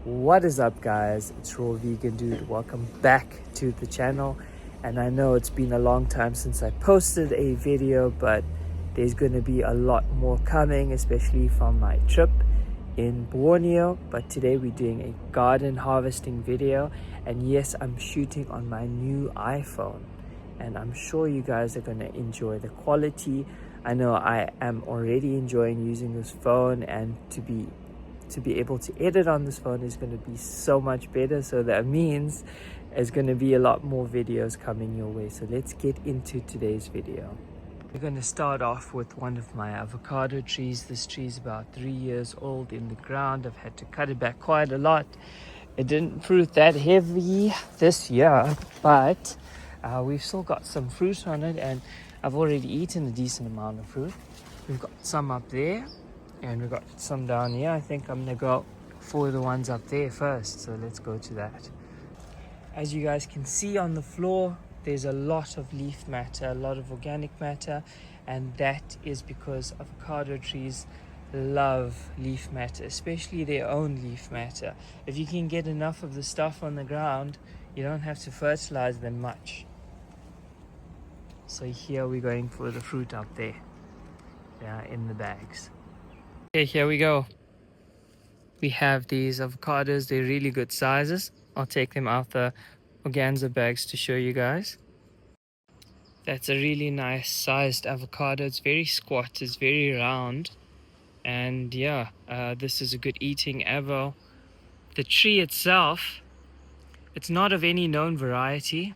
What is up, guys? It's Raw Vegan Dude. Welcome back to the channel. And I know it's been a long time since I posted a video, but there's going to be a lot more coming, especially from my trip in Borneo. But today we're doing a garden harvesting video, and yes, I'm shooting on my new iPhone, and I'm sure you guys are going to enjoy the quality. I know I am already enjoying using this phone, and to be able to edit on this phone is going to be so much better. So that means there's going to be a lot more videos coming your way. So let's get into today's video. We're going to start off with one of my avocado trees. This tree is about 3 years old in the ground. I've had to cut it back quite a lot. It didn't fruit that heavy this year, but we've still got some fruit on it, and I've already eaten a decent amount of fruit. We've got some up there, and we've got some down here. I think I'm gonna go for the ones up there first, so let's go to that. As you guys can see on the floor, there's a lot of leaf matter, a lot of organic matter, and that is because avocado trees love leaf matter, especially their own leaf matter. If you can get enough of the stuff on the ground, you don't have to fertilize them much. So here we're going for the fruit up there, in the bags. Okay, here we go. We have these avocados. They're really good sizes. I'll take them out the organza bags to show you guys. That's a really nice sized avocado. It's very squat, it's very round, and this is a good eating avo. The tree itself, it's not of any known variety.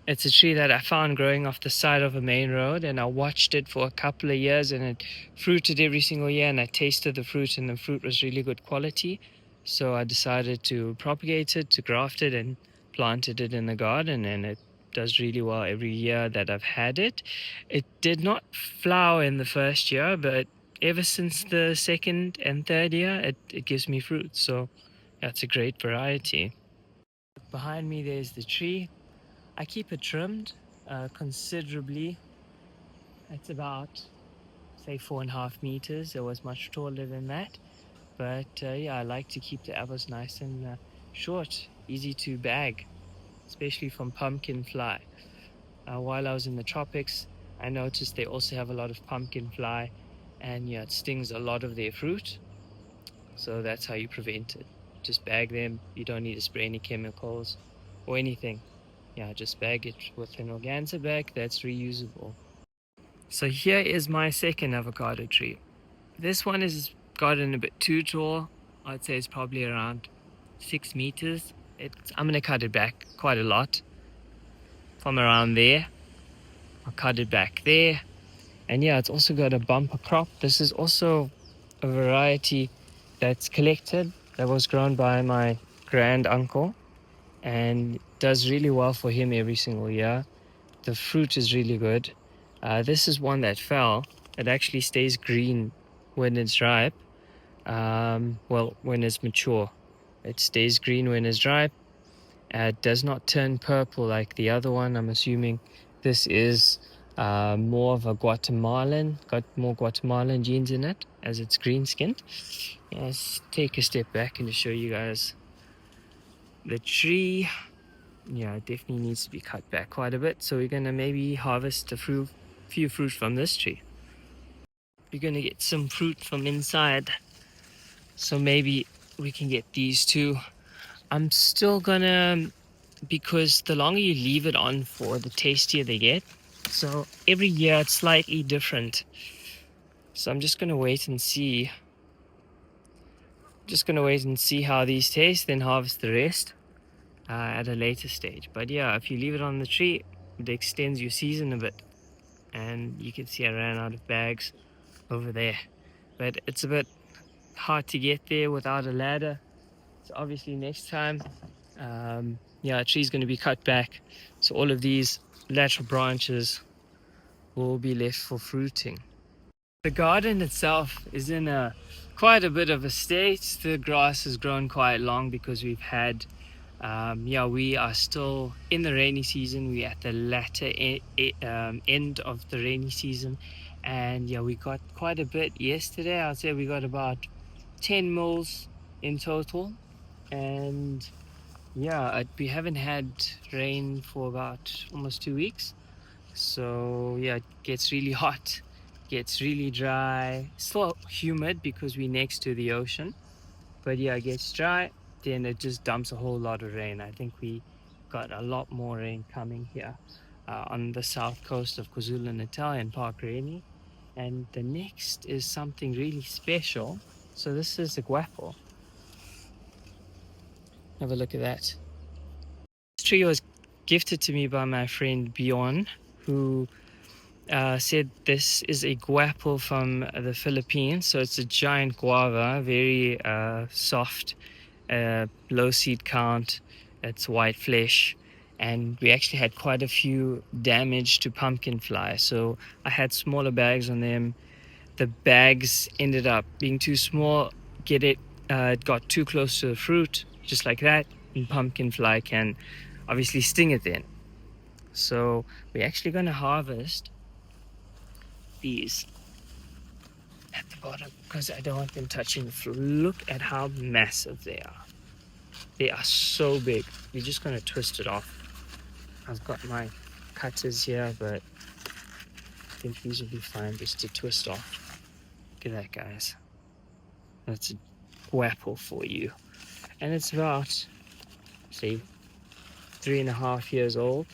It's a tree that I found growing off the side of a main road, and I watched it for a couple of years, and it fruited every single year, and I tasted the fruit, and the fruit was really good quality. So I decided to propagate it, to graft it, and planted it in the garden, and it does really well every year that I've had it. It did not flower in the first year, but ever since the second and third year, it gives me fruit. So that's a great variety. Behind me there's the tree. I keep it trimmed considerably. It's about, say, 4.5 meters. It was much taller than that, but I like to keep the avos nice and short, easy to bag, especially from pumpkin fly. While I was in the tropics, I noticed they also have a lot of pumpkin fly, and it stings a lot of their fruit. So that's how you prevent it. Just bag them. You don't need to spray any chemicals or anything. Just bag it with an organza bag that's reusable. So here is my second avocado tree. This one is gotten a bit too tall. I'd say it's probably around 6 meters. I'm gonna cut it back quite a lot. From around there, I'll cut it back there. And it's also got a bumper crop. This is also a variety that's collected, that was grown by my grand uncle, and does really well for him every single year. The fruit is really good. This is one that fell. It actually stays green when it's ripe. When it's mature. It stays green when it's ripe. It does not turn purple like the other one. I'm assuming this is more of a Guatemalan, got more Guatemalan genes in it, as it's green skinned. Let's take a step back and just show you guys the tree. It definitely needs to be cut back quite a bit. So we're gonna maybe harvest a few fruit from this tree. We're gonna get some fruit from inside, so maybe we can get these two. I'm still gonna, because the longer you leave it on for, the tastier they get. So every year it's slightly different. So I'm just gonna wait and see. How these taste, then harvest the rest at a later stage. But if you leave it on the tree, it extends your season a bit. And you can see I ran out of bags over there, but it's a bit hard to get there without a ladder. So obviously next time a tree's going to be cut back, so all of these lateral branches will be left for fruiting. The garden itself is in quite a bit of a state. The grass has grown quite long because we've had we are still in the rainy season. We're at the latter end of the rainy season, and we got quite a bit yesterday. I'd say we got about 10 mils in total. And yeah, we haven't had rain for about almost 2 weeks. So yeah, it gets really hot, gets really dry, still humid because we're next to the ocean. But yeah, it gets dry, then it just dumps a whole lot of rain. I think we got a lot more rain coming here on the south coast of KwaZulu-Natal and Park Rainy. And the next is something really special. So this is a guapple. Have a look at that. This tree was gifted to me by my friend Bjorn, who said this is a guapple from the Philippines. So it's a giant guava, very soft, low seed count, it's white flesh. And we actually had quite a few damage to pumpkin fly. So I had smaller bags on them. The bags ended up being too small. It got too close to the fruit, just like that. And pumpkin fly can obviously sting it then. So we're actually going to harvest these at the bottom because I don't want them touching the fruit. Look at how massive they are. They are so big. We're just going to twist it off. I've got my cutters here, but I think these will be fine just to twist off. Look at that, guys. That's a guapple for you. And it's about, see, 3.5 years old.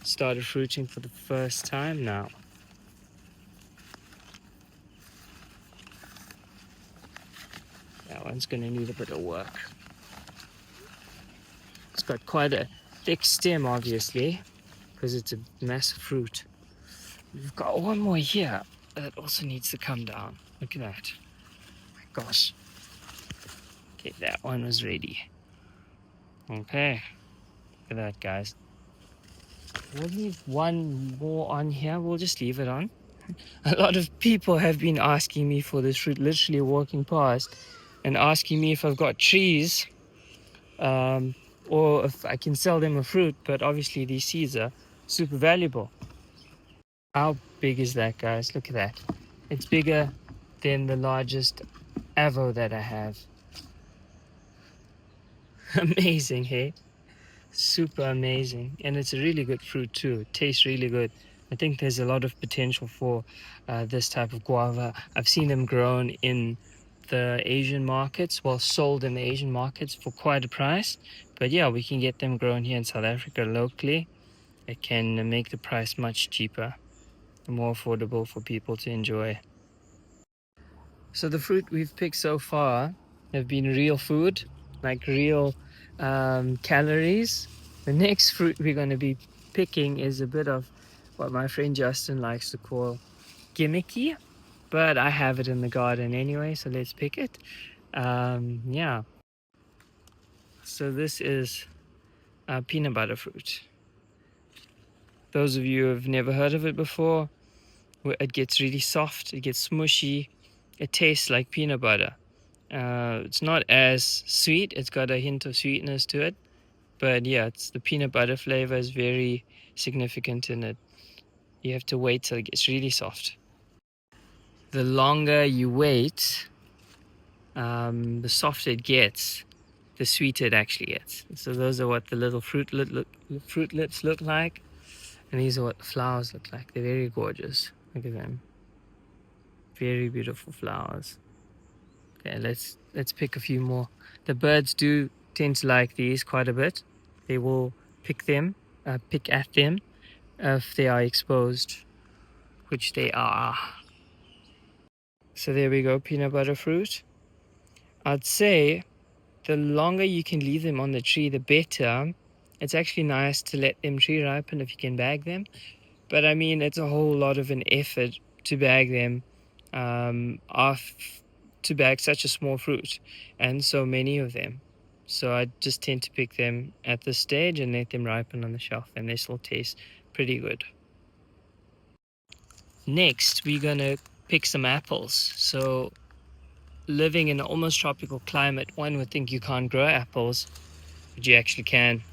Started fruiting for the first time now. That one's going to need a bit of work. It's got quite a thick stem, obviously, because it's a massive fruit. We've got one more here that also needs to come down. Look at that. My gosh. Okay, that one was ready. Okay. Look at that, guys. We'll leave one more on here. We'll just leave it on. A lot of people have been asking me for this fruit, literally walking past and asking me if I've got trees or if I can sell them a fruit, but obviously these seeds are super valuable. How big is that, guys? Look at that. It's bigger than the largest avo that I have. Amazing, hey? Super amazing. And it's a really good fruit too. It tastes really good. I think there's a lot of potential for this type of guava. I've seen them grown in the Asian markets, well, sold in the Asian markets for quite a price. But yeah, we can get them grown here in South Africa locally. It can make the price much cheaper, more affordable for people to enjoy. So the fruit we've picked so far have been real food, like real calories. The next fruit we're going to be picking is a bit of what my friend Justin likes to call gimmicky, but I have it in the garden anyway, so let's pick it. Yeah. So this is peanut butter fruit. Those of you who have never heard of it before, it gets really soft, it gets smushy, it tastes like peanut butter. It's not as sweet, it's got a hint of sweetness to it, but yeah, it's the peanut butter flavor is very significant in it. You have to wait till it gets really soft. The longer you wait, the softer it gets, the sweeter it actually gets. So those are what the little fruitlets look like, and these are what the flowers look like. They're very gorgeous. Look at them. Very beautiful flowers. Okay, let's pick a few more. The birds do tend to like these quite a bit. They will pick at them if they are exposed, which they are. So there we go, peanut butter fruit. I'd say the longer you can leave them on the tree, the better. It's actually nice to let them tree ripen if you can bag them. But I mean, it's a whole lot of an effort to bag them, to bag such a small fruit and so many of them. So I just tend to pick them at this stage and let them ripen on the shelf, and they still taste pretty good. Next, we're gonna pick some apples. So living in an almost tropical climate, one would think you can't grow apples, but you actually can.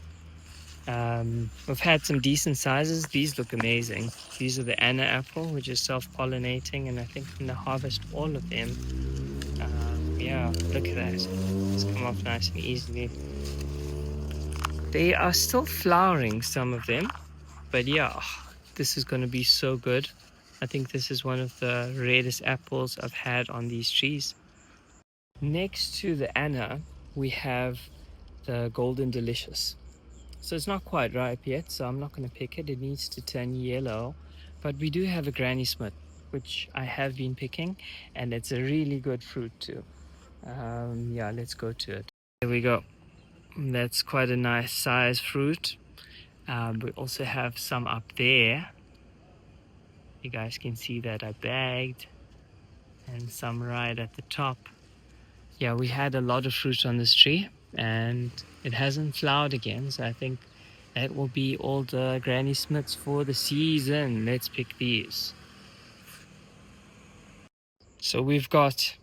We've had some decent sizes. These look amazing. These are the Anna apple, which is self-pollinating, and I think I'm gonna harvest all of them. Yeah, look at that. It's come off nice and easily. They are still flowering, some of them, but yeah, this is going to be so good. I think this is one of the rarest apples I've had on these trees. Next to the Anna, we have the Golden Delicious. So it's not quite ripe yet, so I'm not going to pick it. It needs to turn yellow. But we do have a Granny Smith, which I have been picking, and it's a really good fruit too. Yeah, let's go to it. Here we go. That's quite a nice size fruit. We also have some up there. You guys can see that I bagged, and some right at the top. Yeah, we had a lot of fruit on this tree, and it hasn't flowered again, so I think that will be all the Granny Smiths for the season. Let's pick these. So we've got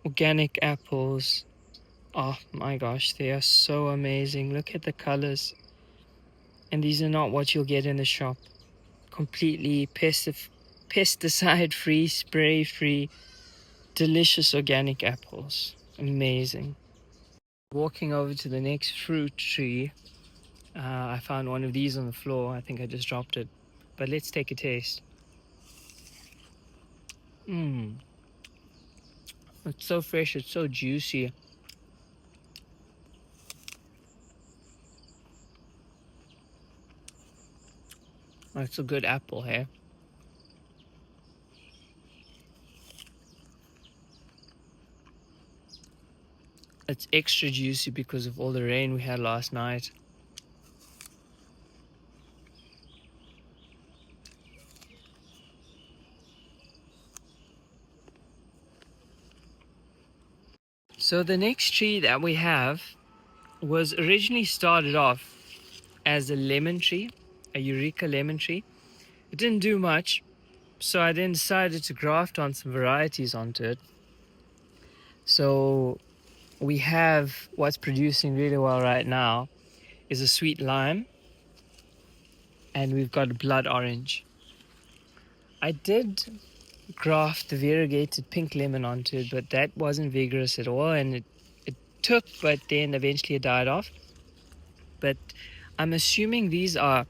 organic apples. Oh my gosh, they are so amazing. Look at the colors. And these are not what you'll get in the shop. Completely pesticide free, spray free, delicious organic apples. Amazing. Walking over to the next fruit tree, I found one of these on the floor. I think I just dropped it. But let's take a taste. It's so fresh, it's so juicy. It's a good apple here. It's extra juicy because of all the rain we had last night. So the next tree that we have was originally started off as a lemon tree, a Eureka lemon tree. It didn't do much, so I then decided to graft on some varieties onto it. So we have what's producing really well right now is a sweet lime, and we've got a blood orange. I did graft the variegated pink lemon onto it, but that wasn't vigorous at all, and it took, but then eventually it died off. But I'm assuming these are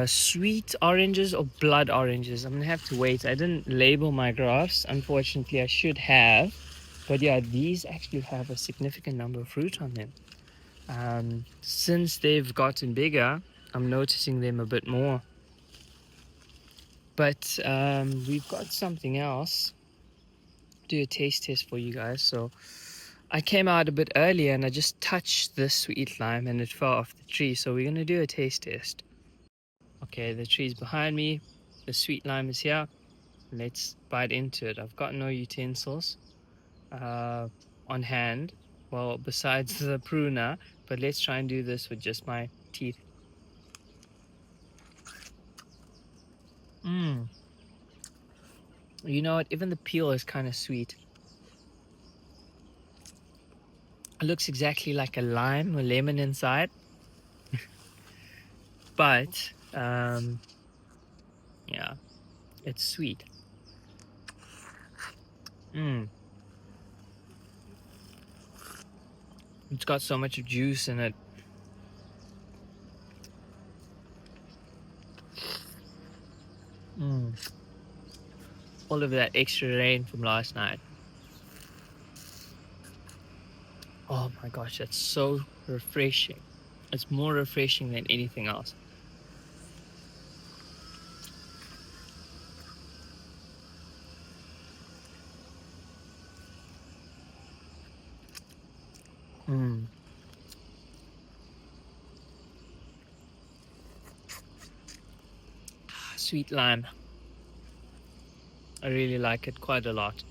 sweet oranges or blood oranges. I'm gonna have to wait. I didn't label my grafts, unfortunately. I should have, but yeah, these actually have a significant number of fruit on them. Since they've gotten bigger, I'm noticing them a bit more. But we've got something else. Do a taste test for you guys. So I came out a bit earlier and I just touched this sweet lime and it fell off the tree. So we're gonna do a taste test. Okay, the tree's behind me. The sweet lime is here. Let's bite into it. I've got no utensils on hand. Well, besides the pruner, but let's try and do this with just my teeth. You know what? Even the peel is kind of sweet. It looks exactly like a lime or lemon inside. But, yeah, it's sweet. It's got so much juice in it. All of that extra rain from last night. Oh my gosh, that's so refreshing. It's more refreshing than anything else. Sweet lime. I really like it quite a lot.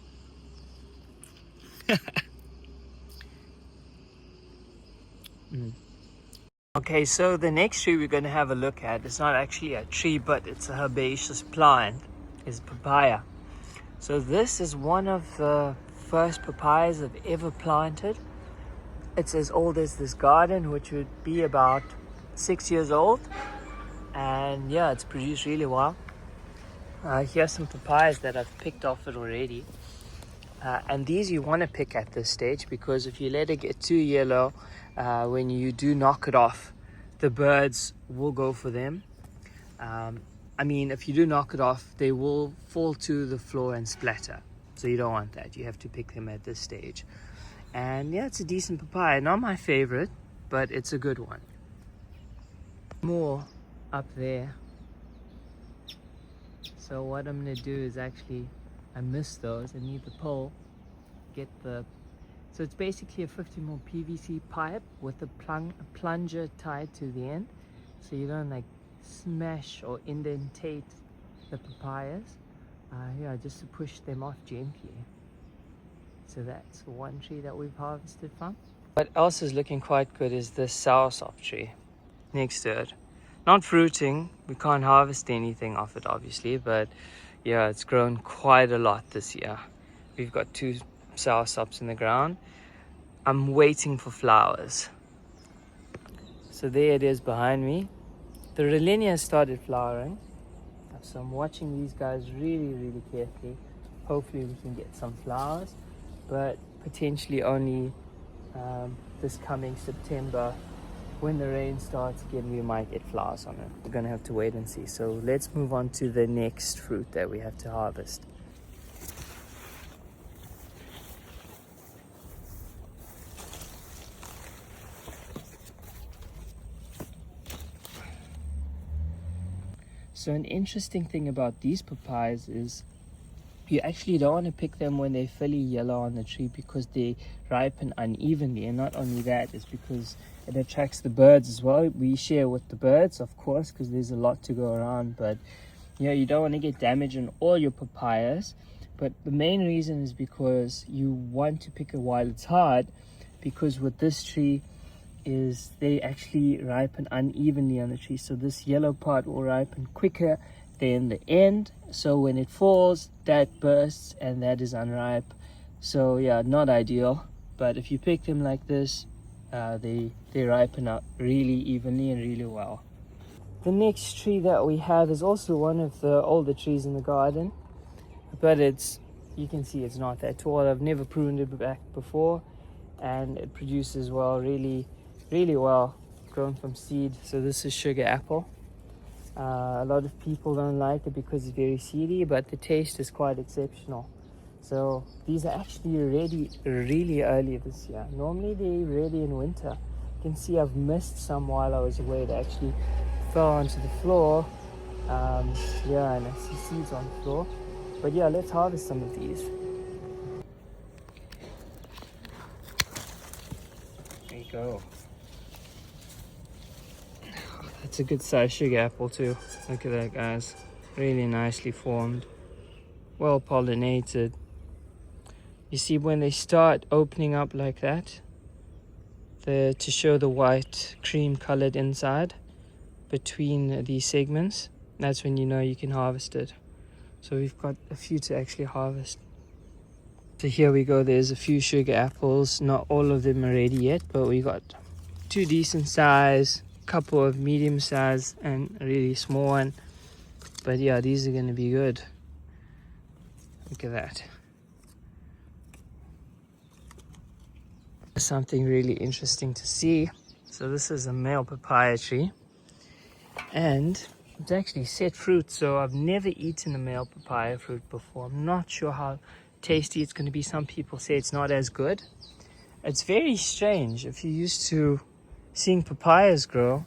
Okay, so the next tree we're going to have a look at, it's not actually a tree, but it's a herbaceous plant, is papaya. So this is one of the first papayas I've ever planted. It's as old as this garden, which would be about 6 years old. And yeah, it's produced really well. Here's some papayas that I've picked off it already. And these you want to pick at this stage, because if you let it get too yellow, when you do knock it off, the birds will go for them. I mean, if you do knock it off, they will fall to the floor and splatter. So you don't want that. You have to pick them at this stage. And yeah, it's a decent papaya. Not my favorite, but it's a good one. More up there. So what I'm going to do is actually, I missed those. I need the pole. Get the... So it's basically a 50mm PVC pipe with a plunger tied to the end. So you don't like smash or indentate the papayas. Yeah, just to push them off gently. So that's one tree that we've harvested from. What else is looking quite good is this soursop tree next to it. Not fruiting, we can't harvest anything off it obviously, but yeah, it's grown quite a lot this year. We've got 2 soursops in the ground. I'm waiting for flowers. So there it is behind me. The Rolenia started flowering, so I'm watching these guys really carefully. Hopefully we can get some flowers, but potentially only this coming September. When the rain starts again, we might get flowers on it. We're gonna have to wait and see. So let's move on to the next fruit that we have to harvest. So an interesting thing about these papayas is you actually don't want to pick them when they're fully yellow on the tree, because they ripen unevenly. And not only that, it's because it attracts the birds as well. We share with the birds, of course, because there's a lot to go around. But yeah, you don't want to get damage on all your papayas. But the main reason is because you want to pick it while it's hard, because with this tree is they actually ripen unevenly on the tree. So this yellow part will ripen quicker than the end. So when it falls, that bursts and that is unripe. So yeah, not ideal. But if you pick them like this, they ripen up really evenly and really well. The next tree that we have is also one of the older trees in the garden, but you can see it's not that tall. I've never pruned it back before, and it produces well, really well, grown from seed. So this is sugar apple. A lot of people don't like it because it's very seedy, but the taste is quite exceptional. So these are actually ready really early this year. Normally they're ready in winter. You can see I've missed some while I was away. They actually fell onto the floor. Yeah, and I see seeds on the floor. But yeah, let's harvest some of these. There you go. It's a good size sugar apple too. Look at that, guys. Really nicely formed. Well pollinated. You see when they start opening up like that, to show the white cream colored inside between these segments, that's when you know you can harvest it. So we've got a few to actually harvest. So here we go. There's a few sugar apples. Not all of them are ready yet, but we got 2 decent size, couple of medium size, and a really small one. But yeah, these are going to be good. Look at that. Something really interesting to see. So this is a male papaya tree, and it's actually set fruit. So I've never eaten a male papaya fruit before. I'm not sure how tasty it's going to be. Some people say it's not as good. It's very strange. If you're used to seeing papayas grow,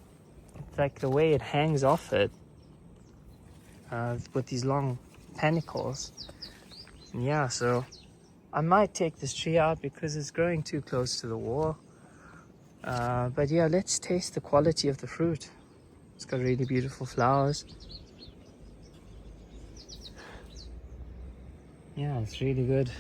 it's like the way it hangs off it with these long panicles. Yeah, so I might take this tree out because it's growing too close to the wall. But yeah, let's taste the quality of the fruit. It's got really beautiful flowers. Yeah, it's really good.